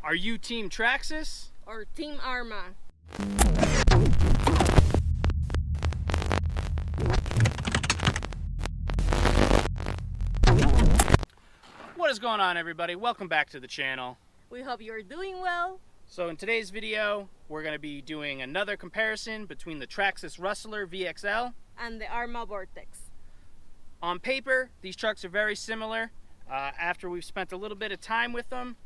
Are you Team Traxxas? Or Team Arrma? What is going on, everybody? Welcome back to the channel. We hope you're doing well. So in today's video, we're going to be doing another comparison between the Traxxas Rustler VXL and the Arrma Vortex. On paper, these trucks are very similar. After we've spent a little bit of time with them,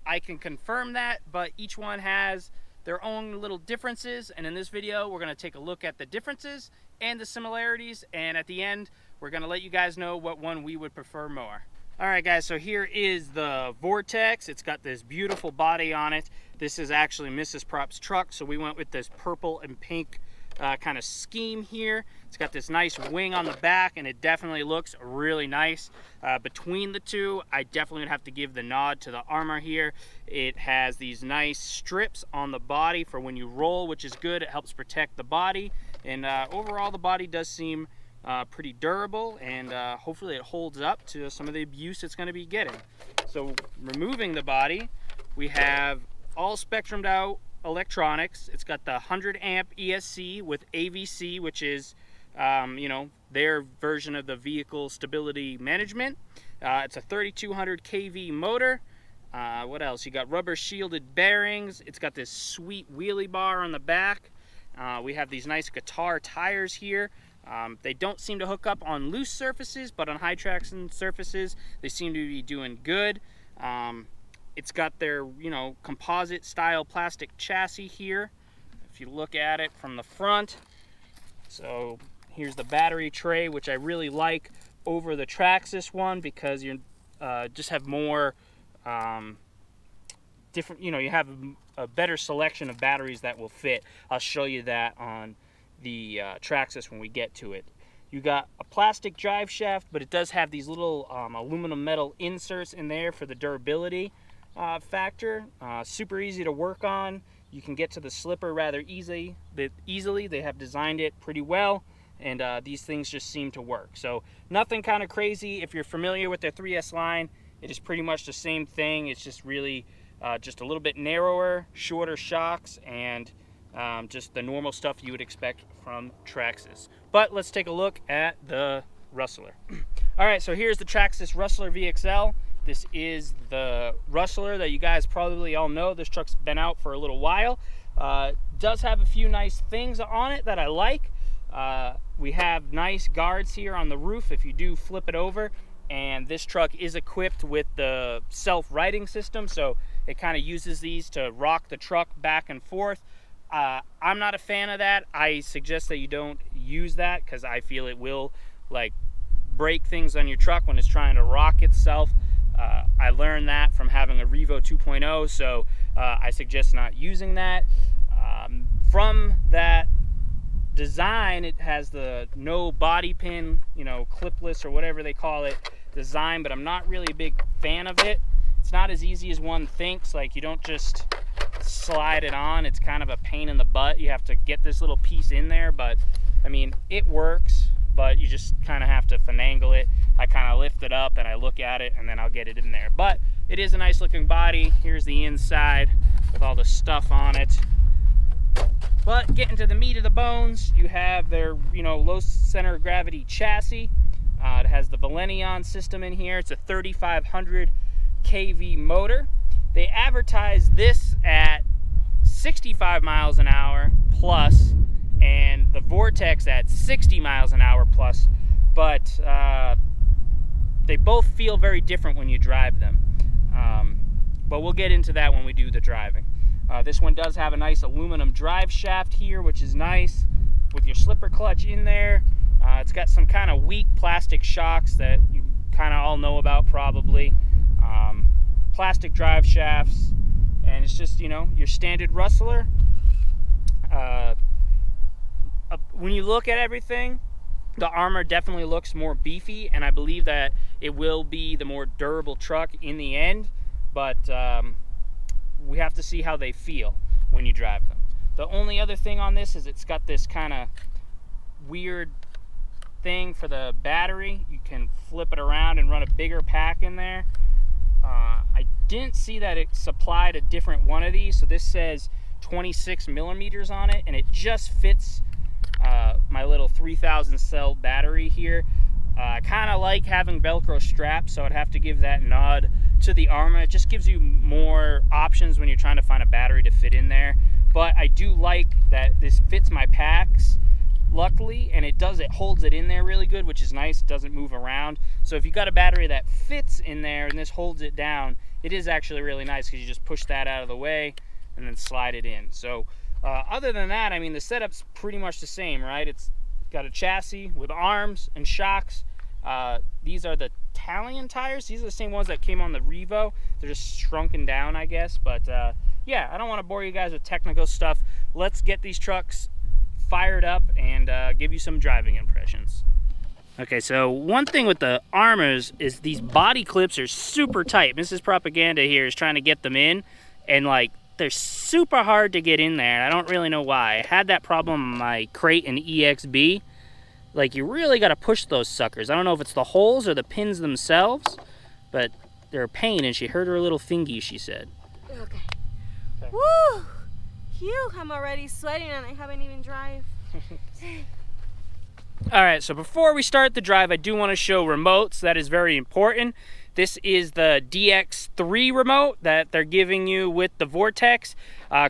I can confirm that, but each one has their own little differences, and in this video we're going to take a look at the differences and the similarities, and at the end we're going to let you guys know what one we would prefer more. Alright guys, so here is the Vortex. It's got this beautiful body on it. This is actually Mrs. Prop's truck, so we went with this purple and pink kind of scheme here. It's got this nice wing on the back, and it definitely looks really nice. Between the two, I definitely would have to give the nod to the Arrma here. It has these nice strips on the body for when you roll, which is good. It helps protect the body, and overall the body does seem pretty durable, and hopefully it holds up to some of the abuse it's going to be getting. So removing the body, we have all spectrumed out electronics. It's got the 100 amp ESC with AVC, which is you know, their version of the vehicle stability management. It's a 3200 kV motor. What else? You got rubber shielded bearings. It's got this sweet wheelie bar on the back. We have these nice guitar tires here. They don't seem to hook up on loose surfaces, but on high traction surfaces they seem to be doing good. It's got their, you know, composite style plastic chassis here, if you look at it from the front. So here's the battery tray, which I really like over the Traxxas one, because you just have more different, you know, you have a better selection of batteries that will fit. I'll show you that on the Traxxas when we get to it. You got a plastic drive shaft, but it does have these little aluminum metal inserts in there for the durability factor. Super easy to work on. You can get to the slipper rather easily. They have designed it pretty well, and these things just seem to work. So nothing kind of crazy. If you're familiar with their 3S line, it is pretty much the same thing. It's just really just a little bit narrower, shorter shocks, and just the normal stuff you would expect from Traxxas. But let's take a look at the Rustler. All right, so here's the Traxxas Rustler VXL. This is the Rustler that you guys probably all know. This truck's been out for a little while. Does have a few nice things on it that I like. We have nice guards here on the roof if you do flip it over, and this truck is equipped with the self-righting system, so it kind of uses these to rock the truck back and forth. I'm not a fan of that. I suggest that you don't use that, because I feel it will like break things on your truck when it's trying to rock itself. I learned that from having a Revo 2.0, so I suggest not using that. From that design, it has the no body pin, you know, clipless or whatever they call it design, but I'm not really a big fan of it. It's not as easy as one thinks. Like, you don't just slide it on. It's kind of a pain in the butt. You have to get this little piece in there, but I mean, it works, but you just kind of have to finagle it. I kind of lift it up and I look at it, and then I'll get it in there. But it is a nice looking body. Here's the inside with all the stuff on it. But getting to the meat of the bones, you have their, you know, low center of gravity chassis. It has the Valenion system in here. It's a 3500 kV motor. They advertise this at 65 miles an hour plus, and the Vortex at 60 miles an hour plus, but they both feel very different when you drive them. But we'll get into that when we do the driving. This one does have a nice aluminum drive shaft here, which is nice, with your slipper clutch in there. It's got some kind of weak plastic shocks that you kind of all know about probably. Plastic drive shafts, and it's just, you know, your standard Rustler. When you look at everything, the Arrma definitely looks more beefy, and I believe that it will be the more durable truck in the end, but we have to see how they feel when you drive them. The only other thing on this is it's got this kind of weird thing for the battery. You can flip it around and run a bigger pack in there. I didn't see that it supplied a different one of these. So this says 26 millimeters on it, and it just fits my little 3000 cell battery here. I kind of like having Velcro straps, so I'd have to give that nod to the Arrma. It just gives you more options when you're trying to find a battery to fit in there. But I do like that this fits my packs, luckily, and it holds it in there really good, which is nice. It doesn't move around. So if you got a battery that fits in there and this holds it down, it is actually really nice because you just push that out of the way and then slide it in. So other than that, I mean, the setup's pretty much the same, right? It's got a chassis with arms and shocks. These are the Italian tires. These are the same ones that came on the Revo. They're just shrunken down, I guess. But yeah, I don't want to bore you guys with technical stuff. Let's get these trucks fired up and give you some driving impressions. Okay, so one thing with the Arrmas is these body clips are super tight. Mrs. Propaganda here is trying to get them in, and like they're super hard to get in there. I don't really know why. I had that problem on my Crate and EXB. Like, you really got to push those suckers. I don't know if it's the holes or the pins themselves, but they're a pain, and she hurt her little thingy, she said. Okay. Woo! Phew, I'm already sweating and I haven't even drive. All right, so before we start the drive, I do want to show remotes. That is very important. This is the DX3 remote that they're giving you with the Vortex.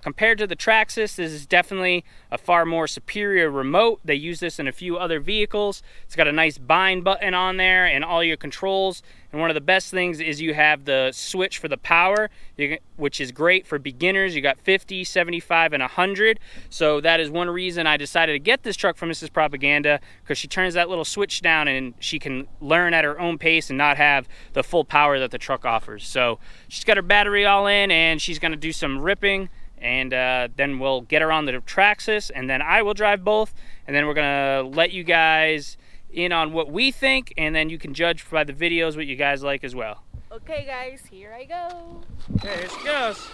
Compared to the Traxxas, this is definitely a far more superior remote. They use this in a few other vehicles. It's got a nice bind button on there and all your controls. And one of the best things is you have the switch for the power, which is great for beginners. You got 50, 75, and 100. So that is one reason I decided to get this truck from Mrs. Propaganda, because she turns that little switch down and she can learn at her own pace and not have the full power that the truck offers. So she's got her battery all in and she's gonna do some ripping, and then we'll get her on the Traxxas, and then I will drive both, and then we're gonna let you guys in on what we think, and then you can judge by the videos what you guys like as well. Okay guys, here I go. Okay, here she goes.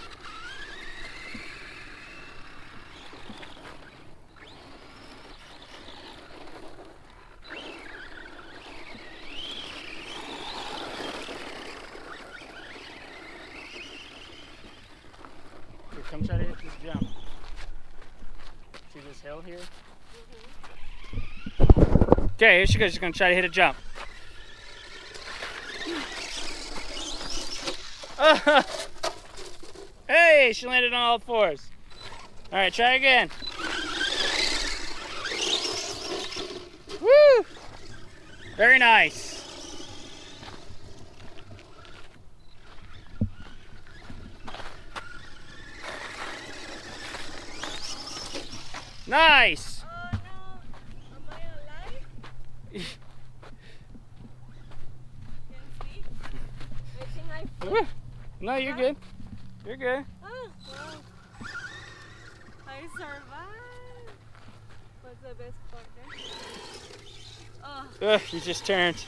Here, come try to hit this jump. See this hill here? Okay, here she goes. She's gonna try to hit a jump. Hey, she landed on all fours. All right, try again. Woo! Very nice. Nice. Oh no, am I alive? Can't see. I think I flew. No, you're good. You're good. Oh, wow. I survived. What's the best part there? Oh. You just turned.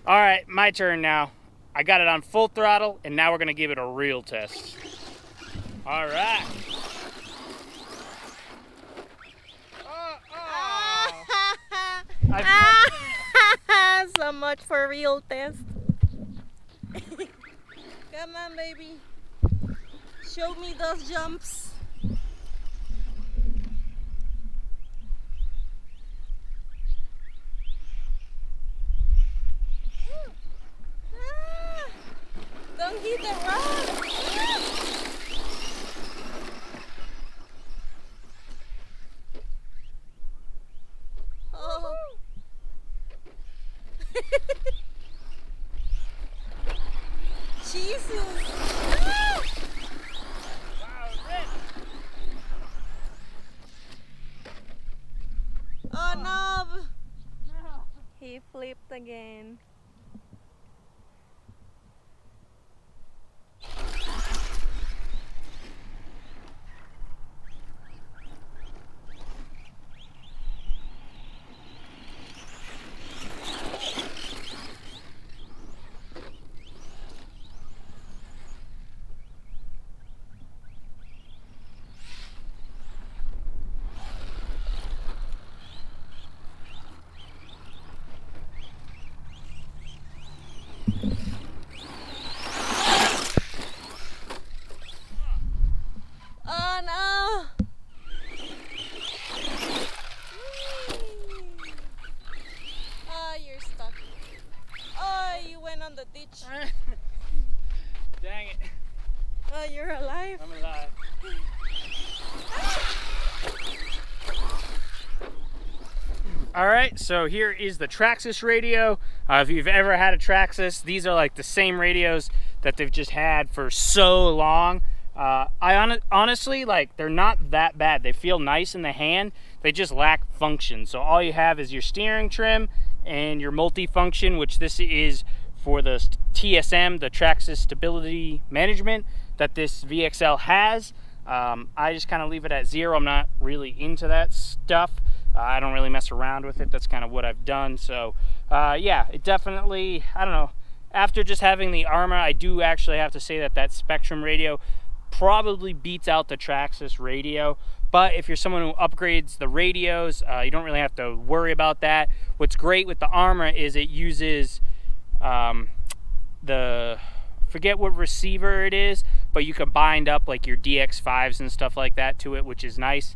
All right, my turn now. I got it on full throttle, and now we're gonna give it a real test. All right. So much for real test. Come on, baby. Show me those jumps. Don't hit the rock. Oh. Jesus. Ah! Oh no. He flipped again. You're alive. I'm alive. All right, so here is the Traxxas radio. If you've ever had a Traxxas, these are like the same radios that they've just had for so long. Honestly, like, they're not that bad. They feel nice in the hand. They just lack function. So all you have is your steering trim and your multi-function, which this is for the TSM, the Traxxas Stability Management, that this VXL has. I just kind of leave it at 0. I'm not really into that stuff. I don't really mess around with it. That's kind of what I've done. So yeah, it definitely, I don't know, after just having the Arrma, I do actually have to say that that Spectrum radio probably beats out the Traxxas radio. But if you're someone who upgrades the radios, you don't really have to worry about that. What's great with the Arrma is it uses forget what receiver it is, but you can bind up like your DX5s and stuff like that to it, which is nice.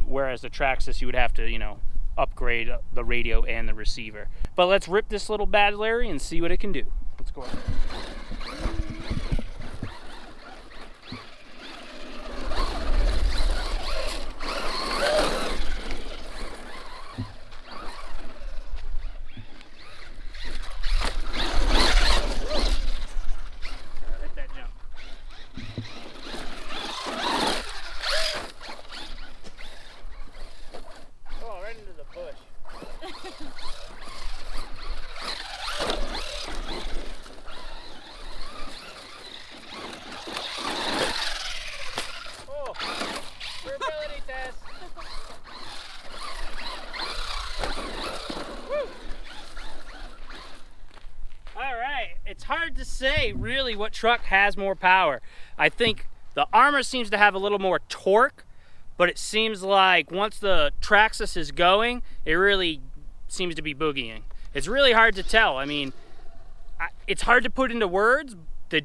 Whereas the Traxxas, you would have to, you know, upgrade the radio and the receiver. But let's rip this little bad Larry and see what it can do. Let's go ahead. It's hard to say really what truck has more power. I think the Arrma seems to have a little more torque, but it seems like once the Traxxas is going, it really seems to be boogieing. It's really hard to tell. I mean, it's hard to put into words. They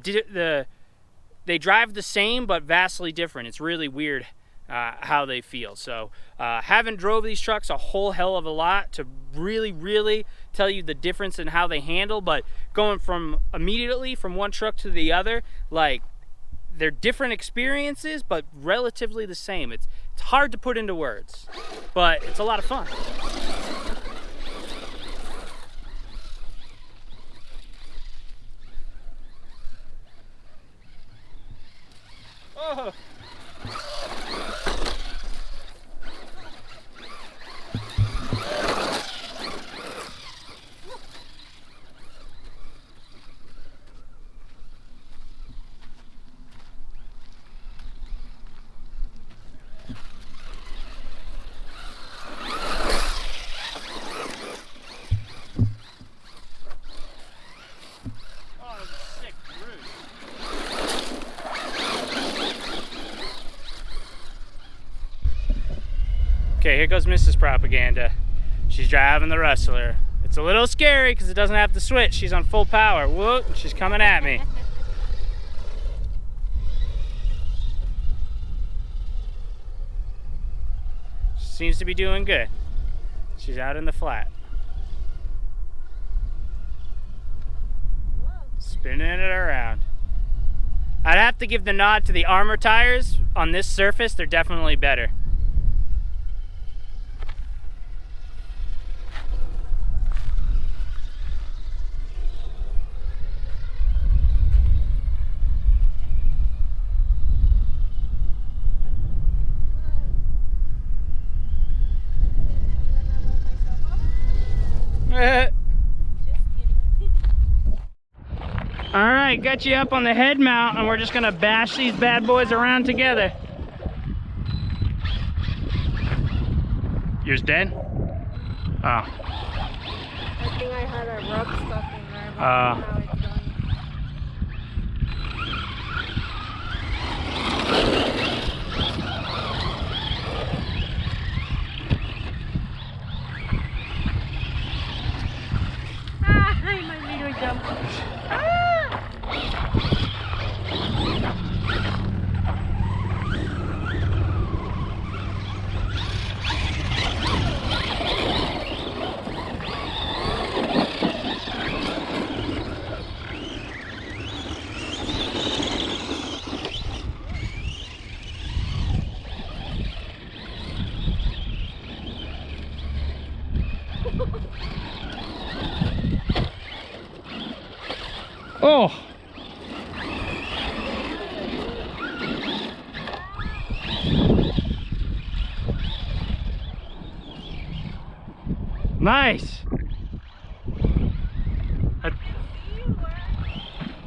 drive the same, but vastly different. It's really weird how they feel. So haven't drove these trucks a whole hell of a lot to really tell you the difference in how they handle, but going from immediately from one truck to the other, like, they're different experiences but relatively the same. It's hard to put into words, but it's a lot of fun. Oh. Okay, here goes Mrs. Propaganda. She's driving the Rustler. It's a little scary because it doesn't have the switch. She's on full power. Whoop, she's coming at me. Seems to be doing good. She's out in the flat. Spinning it around. I'd have to give the nod to the Arrma tires. On this surface, they're definitely better. Alright, got you up on the head mount and we're just gonna bash these bad boys around together. Yours dead? Oh. I think I had a rub stuck in there, but now it's done. My little jump. Nice.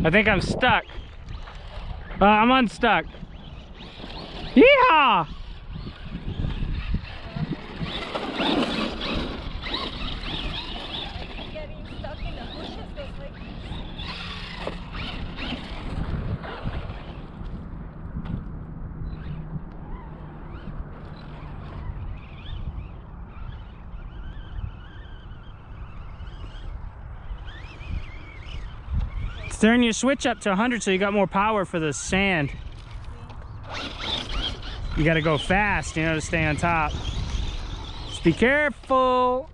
I think I'm stuck. I'm unstuck. Yeehaw! Getting stuck in the bushes goes like this. Turn your switch up to 100 so you got more power for the sand. You gotta go fast, you know, to stay on top. Just be careful.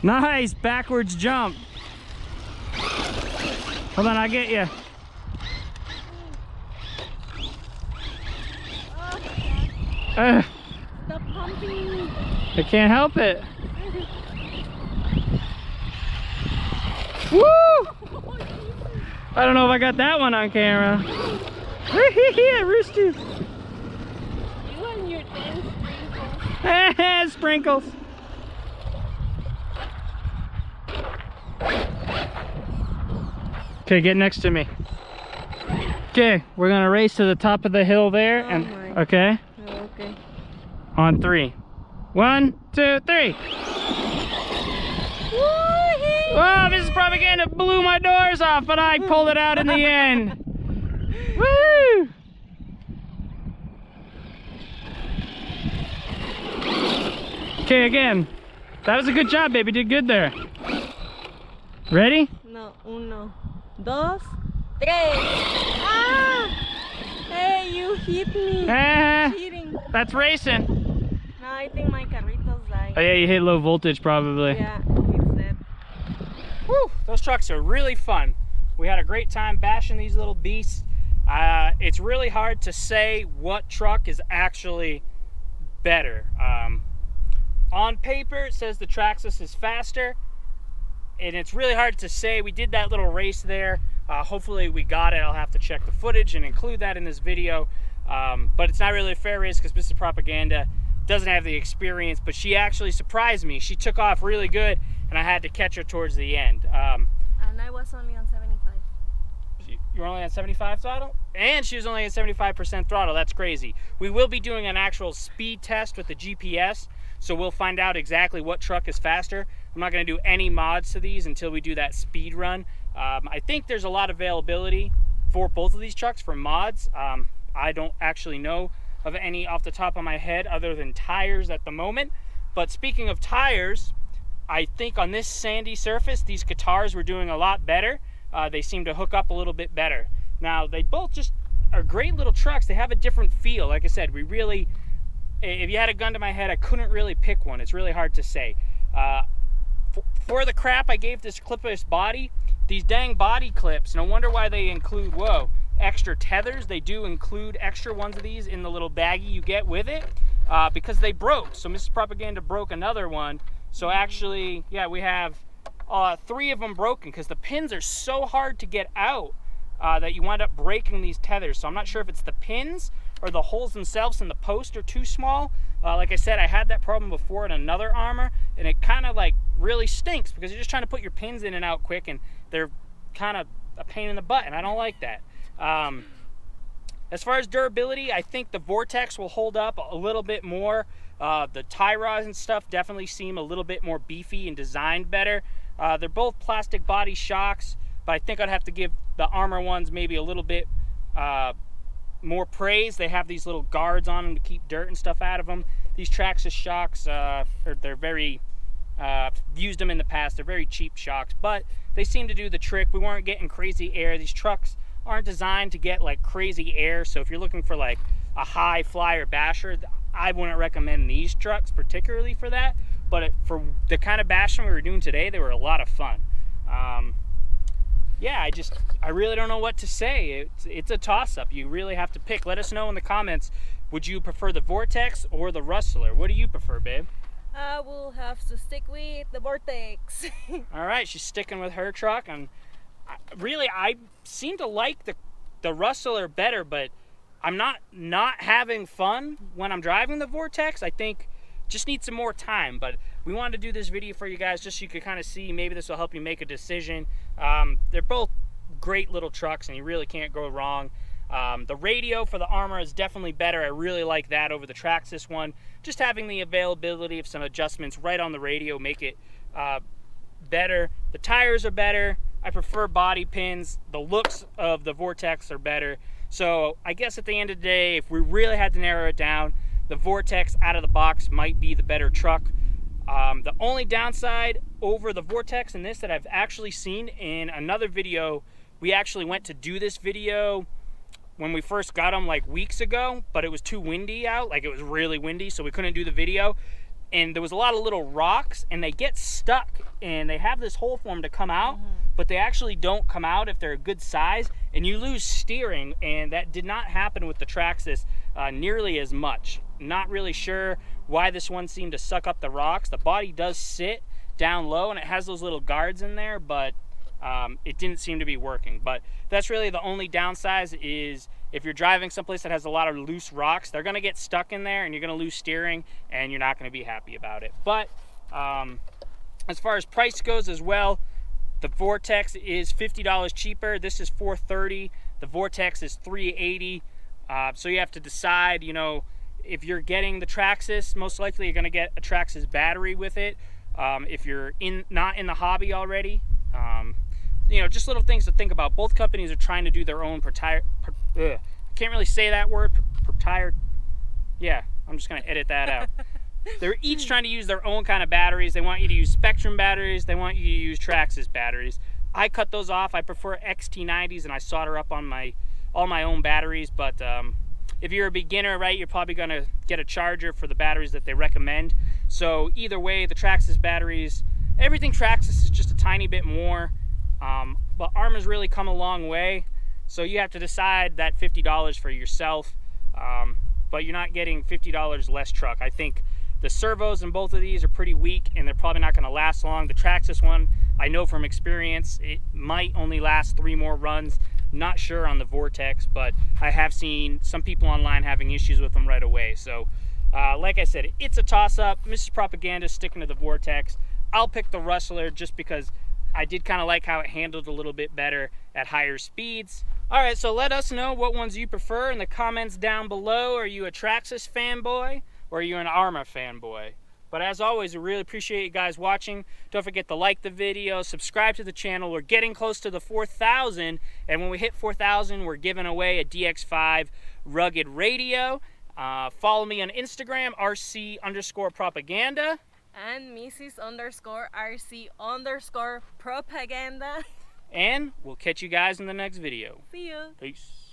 Nice, backwards jump. Hold on, I'll get you. Stop pumping. I can't help it. Woo! I don't know if I got that one on camera. Yeah, rooster. You and your dance Sprinkles. sprinkles. Okay, get next to me. Okay, we're gonna race to the top of the hill there, and okay. Okay. On 3. 1, 2, 3. Oh, Mrs. Propaganda blew my doors off, but I pulled it out in the end. Woo! Okay, again. That was a good job, baby. Did good there. Ready? No, 1, 2, 3. Ah! Hey, you hit me. Cheating. That's racing. No, I think my carritos died. Oh yeah, you hit low voltage probably. Yeah, it's dead. Woo! Those trucks are really fun. We had a great time bashing these little beasts. It's really hard to say what truck is actually better. On paper, it says the Traxxas is faster, and it's really hard to say. We did that little race there. Hopefully we got it. I'll have to check the footage and include that in this video. But it's not really a fair race because Mrs. Propaganda doesn't have the experience, but she actually surprised me. She took off really good, and I had to catch her towards the end. And I was only on 75. You were only on 75 throttle? And she was only at 75% throttle. That's crazy. We will be doing an actual speed test with the GPS, so we'll find out exactly what truck is faster. I'm not going to do any mods to these until we do that speed run. I think there's a lot of availability for both of these trucks for mods. I don't actually know of any off the top of my head other than tires at the moment. But speaking of tires, I think on this sandy surface, these Qatars were doing a lot better. They seem to hook up a little bit better. Now, they both just are great little trucks. They have a different feel. Like I said, we really, if you had a gun to my head, I couldn't really pick one. It's really hard to say. For the crap I gave this clipless body, these dang body clips, no wonder why they include, whoa, extra tethers. They do include extra ones of these in the little baggie you get with it, because they broke. So Mrs. Propaganda broke another one. So actually, yeah, we have 3 of them broken because the pins are so hard to get out that you wind up breaking these tethers. So I'm not sure if it's the pins or the holes themselves in the post are too small. Like I said, I had that problem before in another Arrma, and it kind of like really stinks because you're just trying to put your pins in and out quick, and they're kind of a pain in the butt, and I don't like that. As far as durability, I think the Vortex will hold up a little bit more. The tie rods and stuff definitely seem a little bit more beefy and designed better. They're both plastic body shocks, but I think I'd have to give the Arrma ones maybe a little bit more praise. They have these little guards on them to keep dirt and stuff out of them. These Traxxas shocks, they're very, used them in the past. They're very cheap shocks, but they seem to do the trick. We weren't getting crazy air. These trucks aren't designed to get like crazy air, so if you're looking for like a high flyer basher, I wouldn't recommend these trucks particularly for that. But for the kind of bashing we were doing today, they were a lot of fun. Yeah, I really don't know what to say. It's a toss-up. You really have to pick. Let us know in the comments, would you prefer the Vortex or the Rustler? What do you prefer, babe? I will have to stick with the Vortex. All right, she's sticking with her truck, and I seem to like the Rustler better, but I'm not having fun when I'm driving the Vortex. I think just need some more time, but we wanted to do this video for you guys just so you could kind of see. Maybe this will help you make a decision. They're both great little trucks and you really can't go wrong. The radio for the Arrma is definitely better. I really like that over the Traxxas one. Just having the availability of some adjustments right on the radio make it better. The tires are better. I prefer body pins. The looks of the Vortex are better. So I guess at the end of the day, if we really had to narrow it down, the Vortex out of the box might be the better truck. The only downside over the Vortex in this that I've actually seen in another video, we actually went to do this video when we first got them like weeks ago, but it was too windy out. Like, it was really windy, so we couldn't do the video. And there was a lot of little rocks, and they get stuck, and they have this hole for them to come out, but they actually don't come out if they're a good size, and you lose steering, and that did not happen with the Traxxas nearly as much. Not really sure why this one seemed to suck up the rocks. The body does sit down low, and it has those little guards in there, but it didn't seem to be working. But that's really the only downside, is if you're driving someplace that has a lot of loose rocks, they're gonna get stuck in there and you're gonna lose steering and you're not gonna be happy about it. But as far as price goes as well, the Vortex is $50 cheaper. This is $430. The Vortex is $380. So you have to decide, you know, if you're getting the Traxxas, most likely you're gonna get a Traxxas battery with it. If you're not in the hobby already, you know, just little things to think about. Both companies are trying to do their own I can't really say that word. Yeah, I'm just gonna edit that out. They're each trying to use their own kind of batteries. They want you to use Spectrum batteries. They want you to use Traxxas batteries. I cut those off. I prefer XT90s, and I solder up on all my own batteries. But if you're a beginner, right, you're probably gonna get a charger for the batteries that they recommend. So either way, the Traxxas batteries, everything Traxxas is just a tiny bit more. But Arrma's really come a long way, so you have to decide that $50 for yourself, but you're not getting $50 less truck. I think the servos in both of these are pretty weak and they're probably not going to last long. The Traxxas one, I know from experience, it might only last 3 more runs. Not sure on the Vortex, but I have seen some people online having issues with them right away. So like I said, it's a toss-up. Mrs. Propaganda sticking to the Vortex. I'll pick the Rustler just because I did kind of like how it handled a little bit better at higher speeds. All right, so let us know what ones you prefer in the comments down below. Are you a Traxxas fanboy or are you an Arrma fanboy? But as always, we really appreciate you guys watching. Don't forget to like the video, subscribe to the channel. We're getting close to the 4,000, and when we hit 4,000, we're giving away a DX5 rugged radio. Follow me on Instagram, RC_propaganda. And Mrs_RC_propaganda. And we'll catch you guys in the next video. See you. Peace.